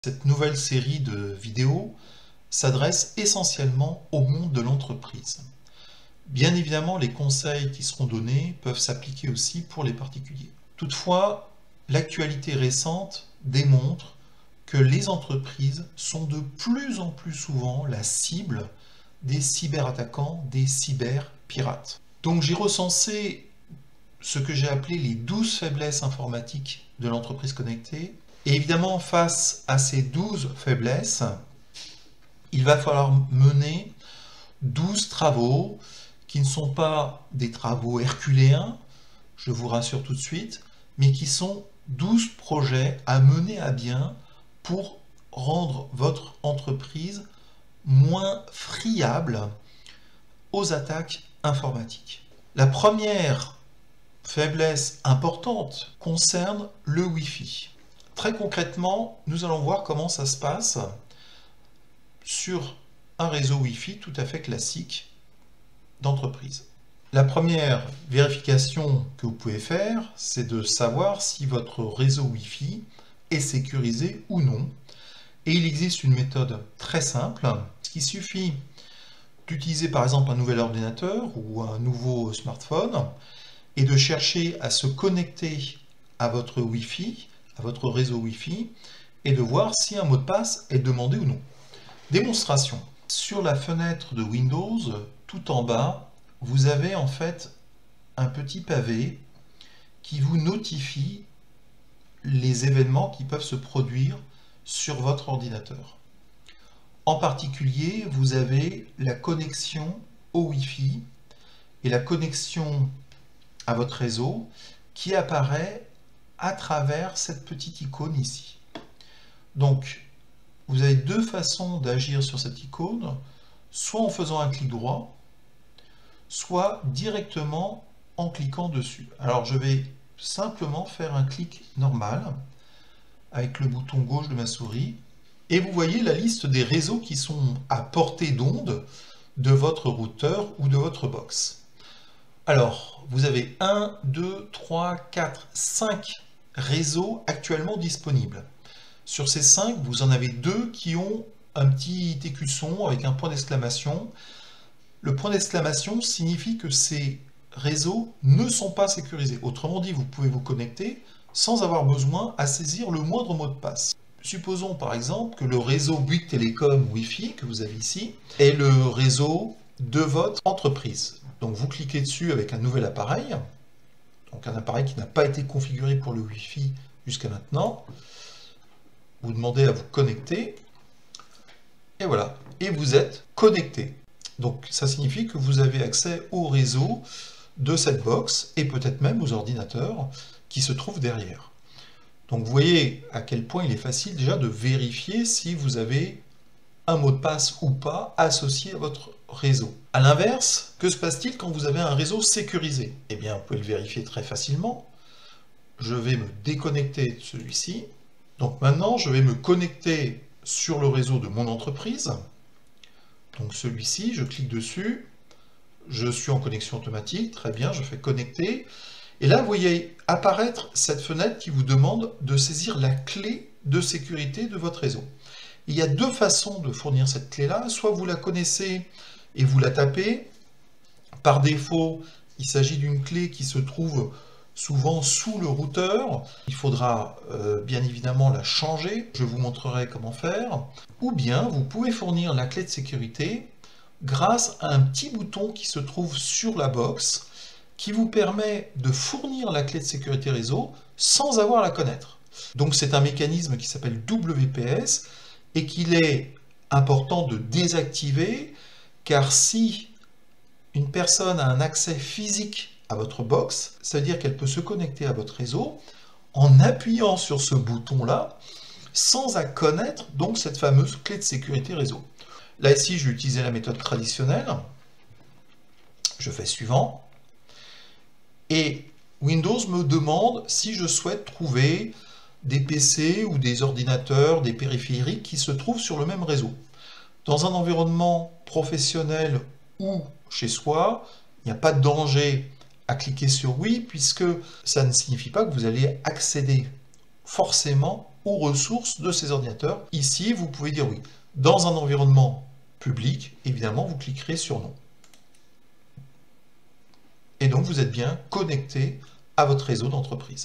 Cette nouvelle série de vidéos s'adresse essentiellement au monde de l'entreprise. Bien évidemment, les conseils qui seront donnés peuvent s'appliquer aussi pour les particuliers. Toutefois, l'actualité récente démontre que les entreprises sont de plus en plus souvent la cible des cyberattaquants, des cyberpirates. Donc j'ai recensé ce que j'ai appelé les 12 faiblesses informatiques de l'entreprise connectée. Et évidemment, face à ces 12 faiblesses, il va falloir mener 12 travaux qui ne sont pas des travaux herculéens, je vous rassure tout de suite, mais qui sont 12 projets à mener à bien pour rendre votre entreprise moins friable aux attaques informatiques. La première faiblesse importante concerne le Wi-Fi. Très concrètement, nous allons voir comment ça se passe sur un réseau Wi-Fi tout à fait classique d'entreprise. La première vérification que vous pouvez faire, c'est de savoir si votre réseau Wi-Fi est sécurisé ou non. Et il existe une méthode très simple. Il suffit d'utiliser par exemple un nouvel ordinateur ou un nouveau smartphone et de chercher à se connecter à votre Wi-Fi, à votre réseau Wi-Fi, et de voir si un mot de passe est demandé ou non. Démonstration. Sur la fenêtre de Windows, tout en bas, vous avez en fait un petit pavé qui vous notifie les événements qui peuvent se produire sur votre ordinateur. En particulier, vous avez la connexion au Wi-Fi et la connexion à votre réseau qui apparaît à travers cette petite icône ici. Donc, vous avez deux façons d'agir sur cette icône, soit en faisant un clic droit, soit directement en cliquant dessus. Alors, je vais simplement faire un clic normal avec le bouton gauche de ma souris, et vous voyez la liste des réseaux qui sont à portée d'onde de votre routeur ou de votre box. Alors, vous avez 1, 2, 3, 4, 5 réseaux actuellement disponibles. Sur ces 5, vous en avez 2 qui ont un petit écusson avec un point d'exclamation. Le point d'exclamation signifie que ces réseaux ne sont pas sécurisés. Autrement dit, vous pouvez vous connecter sans avoir besoin à saisir le moindre mot de passe. Supposons par exemple que le réseau Bouygues Télécom Wi-Fi que vous avez ici est le réseau de votre entreprise. Donc vous cliquez dessus avec un nouvel appareil, donc un appareil qui n'a pas été configuré pour le Wi-Fi jusqu'à maintenant. Vous demandez à vous connecter, et voilà, et vous êtes connecté. Donc ça signifie que vous avez accès au réseau de cette box, et peut-être même aux ordinateurs qui se trouvent derrière. Donc vous voyez à quel point il est facile déjà de vérifier si vous avez un mot de passe ou pas associé à votre réseau. A l'inverse, que se passe-t-il quand vous avez un réseau sécurisé? Eh bien, vous pouvez le vérifier très facilement. Je vais me déconnecter de celui-ci. Donc maintenant, je vais me connecter sur le réseau de mon entreprise. Donc celui-ci, je clique dessus. Je suis en connexion automatique. Très bien, je fais connecter. Et là, vous voyez apparaître cette fenêtre qui vous demande de saisir la clé de sécurité de votre réseau. Il y a deux façons de fournir cette clé-là. Soit vous la connaissez et vous la tapez. Par défaut, il s'agit d'une clé qui se trouve souvent sous le routeur. Il faudra bien évidemment la changer. Je vous montrerai comment faire. Ou bien, vous pouvez fournir la clé de sécurité grâce à un petit bouton qui se trouve sur la box qui vous permet de fournir la clé de sécurité réseau sans avoir à la connaître. Donc c'est un mécanisme qui s'appelle WPS et qu'il est important de désactiver, car si une personne a un accès physique à votre box, ça veut dire qu'elle peut se connecter à votre réseau en appuyant sur ce bouton-là, sans à connaître donc cette fameuse clé de sécurité réseau. Là ici, je vais utiliser la méthode traditionnelle. Je fais suivant. Et Windows me demande si je souhaite trouver des PC ou des ordinateurs, des périphériques qui se trouvent sur le même réseau. Dans un environnement professionnel ou chez soi, il n'y a pas de danger à cliquer sur oui, puisque ça ne signifie pas que vous allez accéder forcément aux ressources de ces ordinateurs. Ici, vous pouvez dire oui. Dans un environnement public, évidemment, vous cliquerez sur non. Et donc, vous êtes bien connecté à votre réseau d'entreprise.